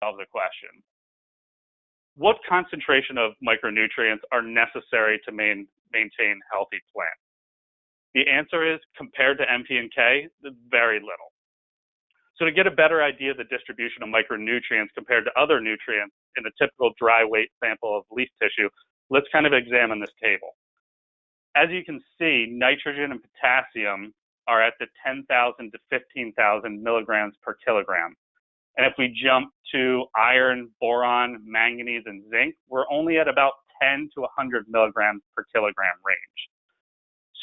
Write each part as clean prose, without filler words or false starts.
ourselves a question. What concentration of micronutrients are necessary to maintain healthy plants? The answer is, compared to NP and K, very little. So to get a better idea of the distribution of micronutrients compared to other nutrients in a typical dry weight sample of leaf tissue, let's kind of examine this table. As you can see, nitrogen and potassium are at the 10,000 to 15,000 milligrams per kilogram. And if we jump to iron, boron, manganese, and zinc, we're only at about 10 to 100 milligrams per kilogram range.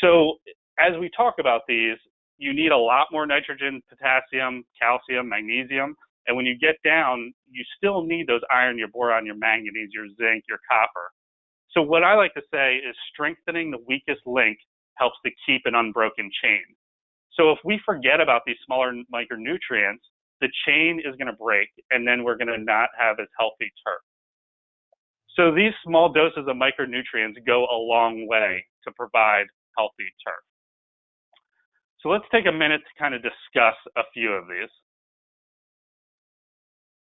So as we talk about these, you need a lot more nitrogen, potassium, calcium, magnesium. And when you get down, you still need those iron, your boron, your manganese, your zinc, your copper. So what I like to say is strengthening the weakest link helps to keep an unbroken chain. So if we forget about these smaller micronutrients, the chain is going to break, and then we're going to not have as healthy turf. So these small doses of micronutrients go a long way to provide healthy turf. So let's take a minute to kind of discuss a few of these.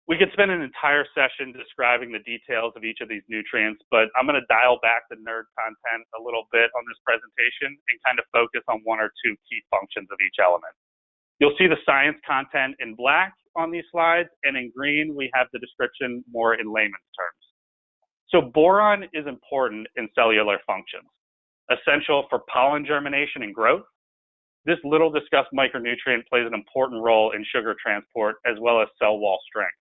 We could spend an entire session describing the details of each of these nutrients, but I'm going to dial back the nerd content a little bit on this presentation and kind of focus on one or two key functions of each element. You'll see the science content in black on these slides, and in green, we have the description more in layman's terms. So boron is important in cellular functions, essential for pollen germination and growth. This little discussed micronutrient plays an important role in sugar transport as well as cell wall strength.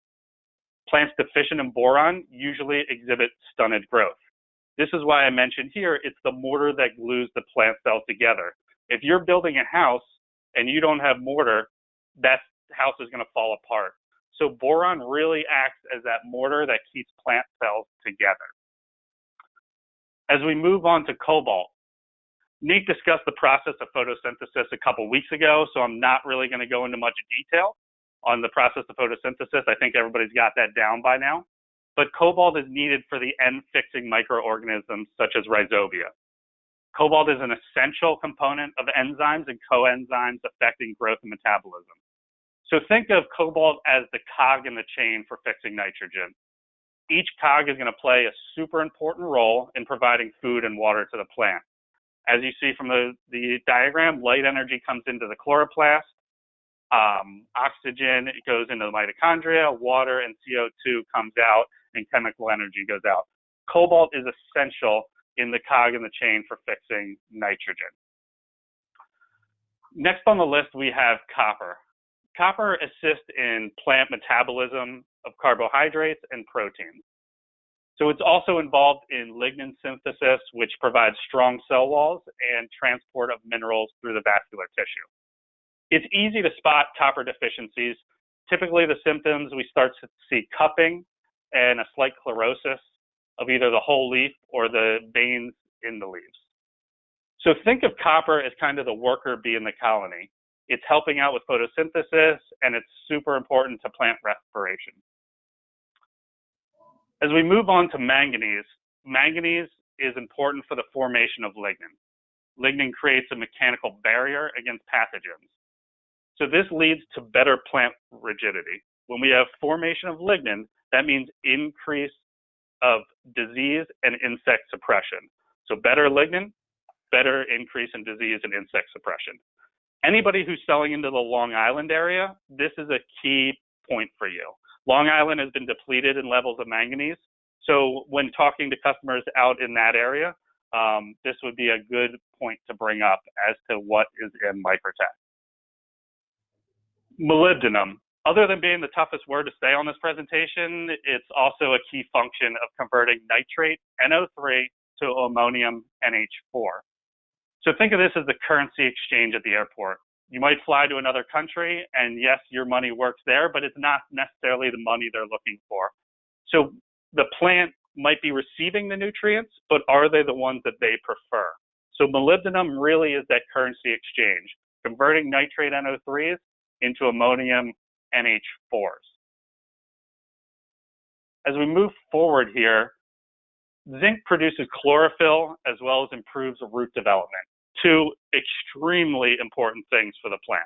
Plants deficient in boron usually exhibit stunted growth. This is why I mentioned here, it's the mortar that glues the plant cells together. If you're building a house and you don't have mortar, that house is going to fall apart. So boron really acts as that mortar that keeps plant cells together. As we move on to cobalt, Nick discussed the process of photosynthesis a couple weeks ago, so I'm not really going to go into much detail on the process of photosynthesis. I think everybody's got that down by now. But cobalt is needed for the end-fixing microorganisms such as rhizobia. Cobalt is an essential component of enzymes and coenzymes affecting growth and metabolism. So think of cobalt as the cog in the chain for fixing nitrogen. Each cog is going to play a super important role in providing food and water to the plant. As you see from the diagram, light energy comes into the chloroplast, oxygen it goes into the mitochondria, water and CO2 comes out, and chemical energy goes out. Cobalt is essential in the cog in the chain for fixing nitrogen. Next on the list, we have copper. Copper assists in plant metabolism of carbohydrates and proteins. So it's also involved in lignin synthesis, which provides strong cell walls and transport of minerals through the vascular tissue. It's easy to spot copper deficiencies. Typically, the symptoms, we start to see cupping and a slight chlorosis of either the whole leaf or the veins in the leaves. So think of copper as kind of the worker bee in the colony. It's helping out with photosynthesis, and it's super important to plant respiration. As we move on to manganese, manganese is important for the formation of lignin. Lignin creates a mechanical barrier against pathogens. So this leads to better plant rigidity. When we have formation of lignin, that means increase of disease and insect suppression. So better lignin, better increase in disease and insect suppression. Anybody who's selling into the Long Island area, this is a key point for you. Long Island has been depleted in levels of manganese. So when talking to customers out in that area, this would be a good point to bring up as to what is in MicroTek. Molybdenum. Other than being the toughest word to say on this presentation, it's also a key function of converting nitrate, NO3, to ammonium, NH4. So think of this as the currency exchange at the airport. You might fly to another country, and yes, your money works there, but it's not necessarily the money they're looking for. So the plant might be receiving the nutrients, but are they the ones that they prefer? So molybdenum really is that currency exchange, converting nitrate NO3s into ammonium NH4s. As we move forward here, zinc produces chlorophyll as well as improves root development. Two extremely important things for the plant.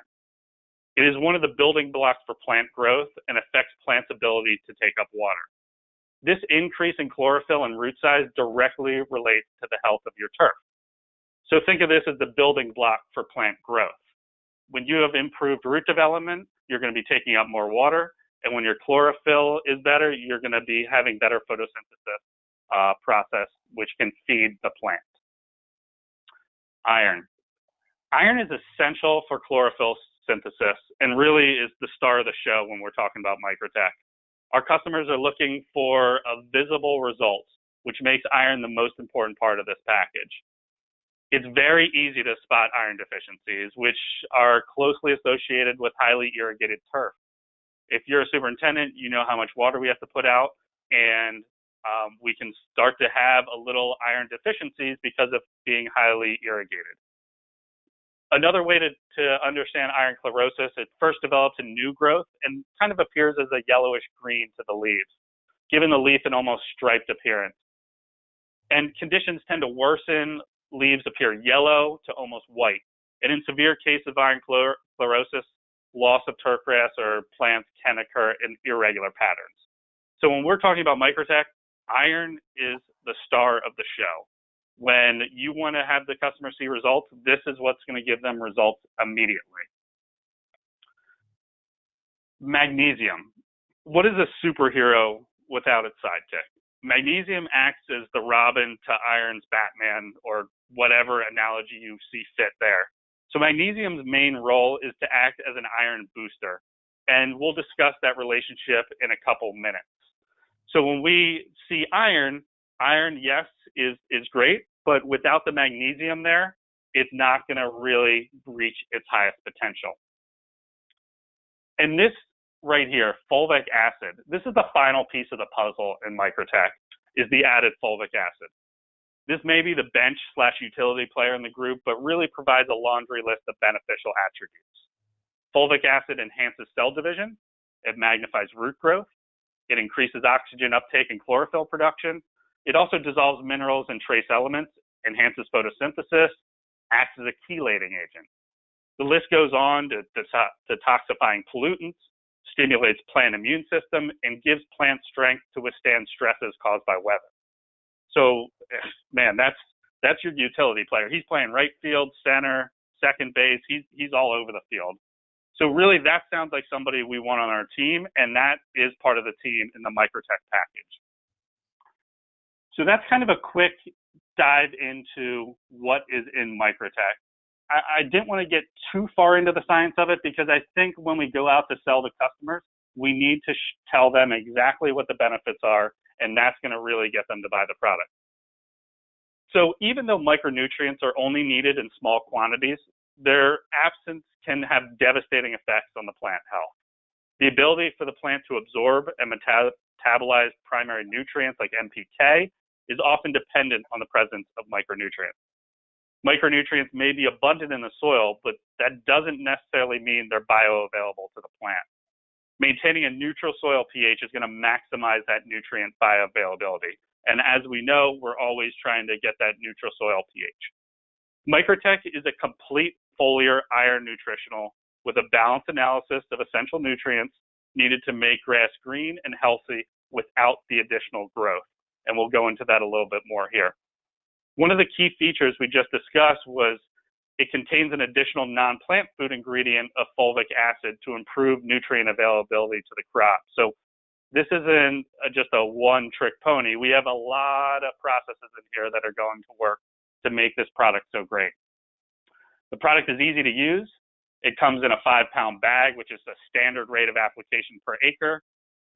It is one of the building blocks for plant growth and affects plants' ability to take up water. This increase in chlorophyll and root size directly relates to the health of your turf. So think of this as the building block for plant growth. When you have improved root development, you're going to be taking up more water. And when your chlorophyll is better, you're going to be having better photosynthesis process, which can feed the plant. Iron. Iron is essential for chlorophyll synthesis and really is the star of the show when we're talking about MicroTek. Our customers are looking for a visible result, which makes iron the most important part of this package. It's very easy to spot iron deficiencies, which are closely associated with highly irrigated turf. If you're a superintendent, you know how much water we have to put out, and we can start to have a little iron deficiencies because of being highly irrigated. Another way to understand iron chlorosis, it first develops in new growth and kind of appears as a yellowish green to the leaves, giving the leaf an almost striped appearance. And conditions tend to worsen, leaves appear yellow to almost white. And in severe cases of iron chlorosis, loss of turfgrass or plants can occur in irregular patterns. So when we're talking about MicroTek, iron is the star of the show. When you want to have the customer see results, this is what's going to give them results immediately. Magnesium. What is a superhero without its sidekick? Magnesium acts as the Robin to iron's Batman, or whatever analogy you see fit there. So magnesium's main role is to act as an iron booster, and we'll discuss that relationship in a couple minutes. So when we see iron, yes, is great, but without the magnesium there, it's not going to really reach its highest potential. And this right here, fulvic acid, this is the final piece of the puzzle in MicroTek, is the added fulvic acid. This may be the bench/utility player in the group, but really provides a laundry list of beneficial attributes. Fulvic acid enhances cell division, it magnifies root growth, it increases oxygen uptake and chlorophyll production, it also dissolves minerals and trace elements, enhances photosynthesis, acts as a chelating agent. The list goes on to detoxifying pollutants, stimulates plant immune system, and gives plants strength to withstand stresses caused by weather. So, man, that's your utility player. He's playing right field, center, second base. He's all over the field. So really, that sounds like somebody we want on our team, and that is part of the team in the MicroTek package. So that's kind of a quick dive into what is in MicroTek. I didn't want to get too far into the science of it because I think when we go out to sell to customers, we need to tell them exactly what the benefits are, and that's going to really get them to buy the product. So even though micronutrients are only needed in small quantities, their absence can have devastating effects on the plant health. The ability for the plant to absorb and metabolize primary nutrients like NPK is often dependent on the presence of micronutrients. Micronutrients may be abundant in the soil, but that doesn't necessarily mean they're bioavailable to the plant. Maintaining a neutral soil pH is going to maximize that nutrient bioavailability. And as we know, we're always trying to get that neutral soil pH. MicroTek is a complete foliar iron nutritional with a balanced analysis of essential nutrients needed to make grass green and healthy without the additional growth. And we'll go into that a little bit more here. One of the key features we just discussed was it contains an additional non-plant food ingredient of fulvic acid to improve nutrient availability to the crop. So this isn't just a one-trick pony. We have a lot of processes in here that are going to work to make this product so great. The product is easy to use. It comes in a 5-pound bag, which is a standard rate of application per acre,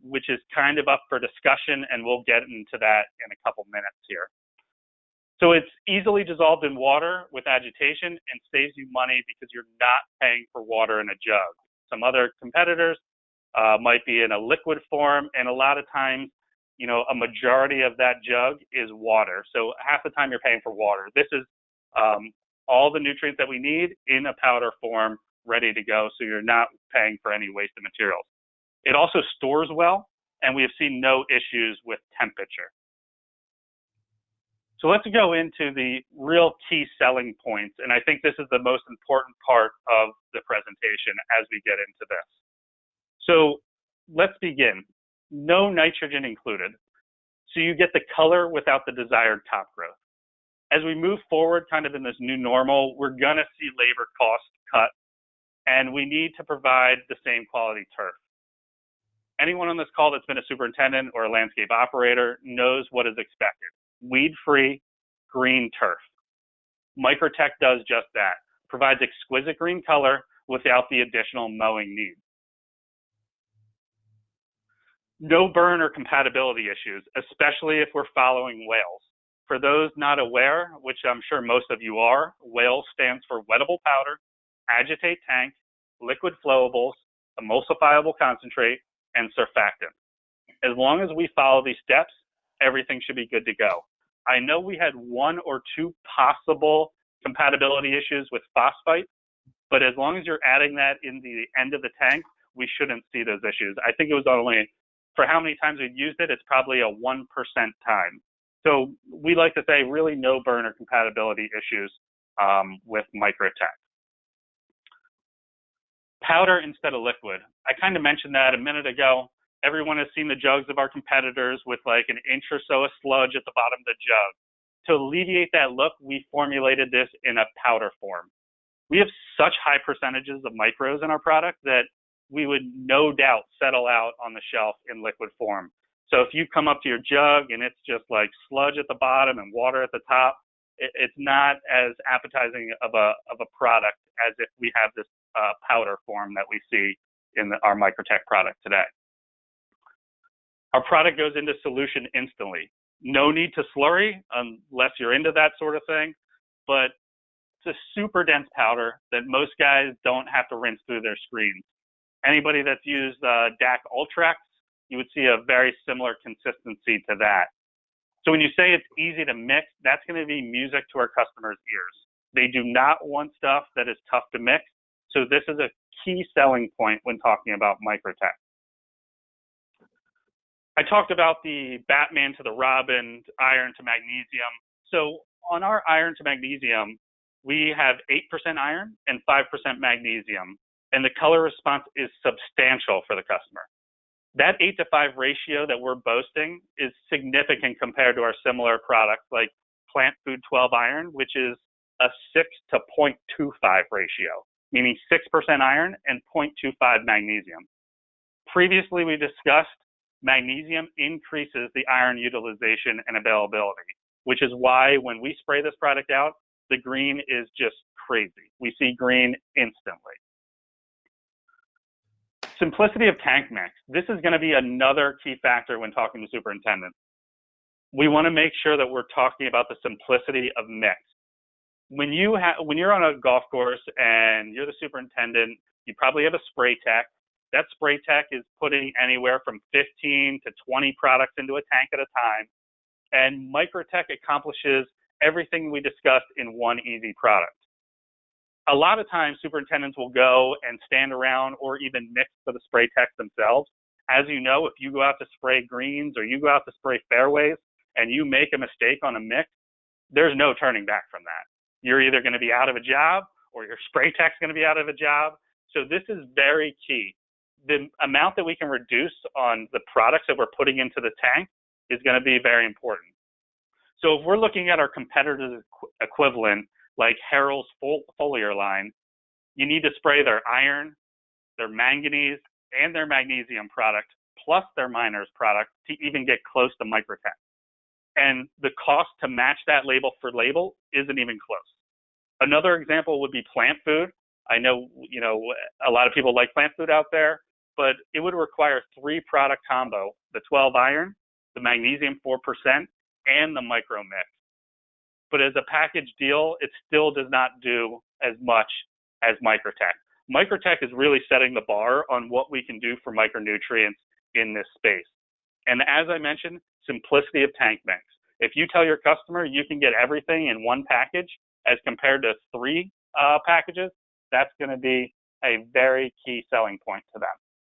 which is kind of up for discussion, and we'll get into that in a couple minutes here. So it's easily dissolved in water with agitation and saves you money because you're not paying for water in a jug. Some other competitors might be in a liquid form, and a lot of times, you know, a majority of that jug is water. So half the time you're paying for water. This is all the nutrients that we need in a powder form, ready to go, so you're not paying for any wasted materials. It also stores well, and we have seen no issues with temperature. So let's go into the real key selling points, and I think this is the most important part of the presentation as we get into this. So let's begin. No nitrogen included. So you get the color without the desired top growth. As we move forward kind of in this new normal, we're gonna see labor costs cut, and we need to provide the same quality turf. Anyone on this call that's been a superintendent or a landscape operator knows what is expected. Weed-free, green turf. MicroTek does just that, provides exquisite green color without the additional mowing need. No burn or compatibility issues, especially if we're following WHALES. For those not aware, which I'm sure most of you are, WHALES stands for wettable powder, agitate tank, liquid flowables, emulsifiable concentrate, and surfactant. As long as we follow these steps, everything should be good to go. I know we had 1 or 2 possible compatibility issues with phosphite, but as long as you're adding that in the end of the tank, we shouldn't see those issues. I think it was only, for how many times we've used it, it's probably a 1% time. So we like to say really no burn or compatibility issues with MicroTek. Powder instead of liquid. I kind of mentioned that a minute ago. Everyone has seen the jugs of our competitors with like an inch or so of sludge at the bottom of the jug. To alleviate that look, we formulated this in a powder form. We have such high percentages of micros in our product that we would no doubt settle out on the shelf in liquid form. So if you come up to your jug and it's just like sludge at the bottom and water at the top, it's not as appetizing of a product as if we have this powder form that we see in our MicroTek product today. Our product goes into solution instantly. No need to slurry unless you're into that sort of thing, but it's a super dense powder that most guys don't have to rinse through their screens. Anybody that's used DAC Ultrax, you would see a very similar consistency to that. So when you say it's easy to mix, that's going to be music to our customers' ears. They do not want stuff that is tough to mix. So this is a key selling point when talking about MicroTek. I talked about the Batman to the Robin, iron to magnesium. So on our iron to magnesium, we have 8% iron and 5% magnesium, and the color response is substantial for the customer. That 8-to-5 ratio that we're boasting is significant compared to our similar products like Plant Food 12 Iron, which is a 6 to 0.25 ratio, meaning 6% iron and 0.25 magnesium. Previously, we discussed magnesium increases the iron utilization and availability, which is why when we spray this product out, the green is just crazy. We see green instantly. Simplicity of tank mix. This is going to be another key factor when talking to superintendents. We want to make sure that we're talking about the simplicity of mix. When you're on a golf course and you're the superintendent, you probably have a spray tech. That spray tech is putting anywhere from 15 to 20 products into a tank at a time. And MicroTek accomplishes everything we discussed in one easy product. A lot of times superintendents will go and stand around or even mix for the spray techs themselves. As you know, if you go out to spray greens or you go out to spray fairways and you make a mistake on a mix, there's no turning back from that. You're either going to be out of a job or your spray tech's going to be out of a job. So this is very key. The amount that we can reduce on the products that we're putting into the tank is going to be very important. So if we're looking at our competitors' equivalent, like Harrell's foliar line, you need to spray their iron, their manganese, and their magnesium product, plus their miners product to even get close to MicroTek. And the cost to match that label for label isn't even close. Another example would be plant food. I know, a lot of people like plant food out there, but it would require 3-product combo, the 12 iron, the magnesium 4%, and the micro mix. But as a package deal, it still does not do as much as MicroTek. MicroTek is really setting the bar on what we can do for micronutrients in this space. And as I mentioned, simplicity of tank mix. If you tell your customer you can get everything in one package as compared to 3 packages, that's going to be a very key selling point to them.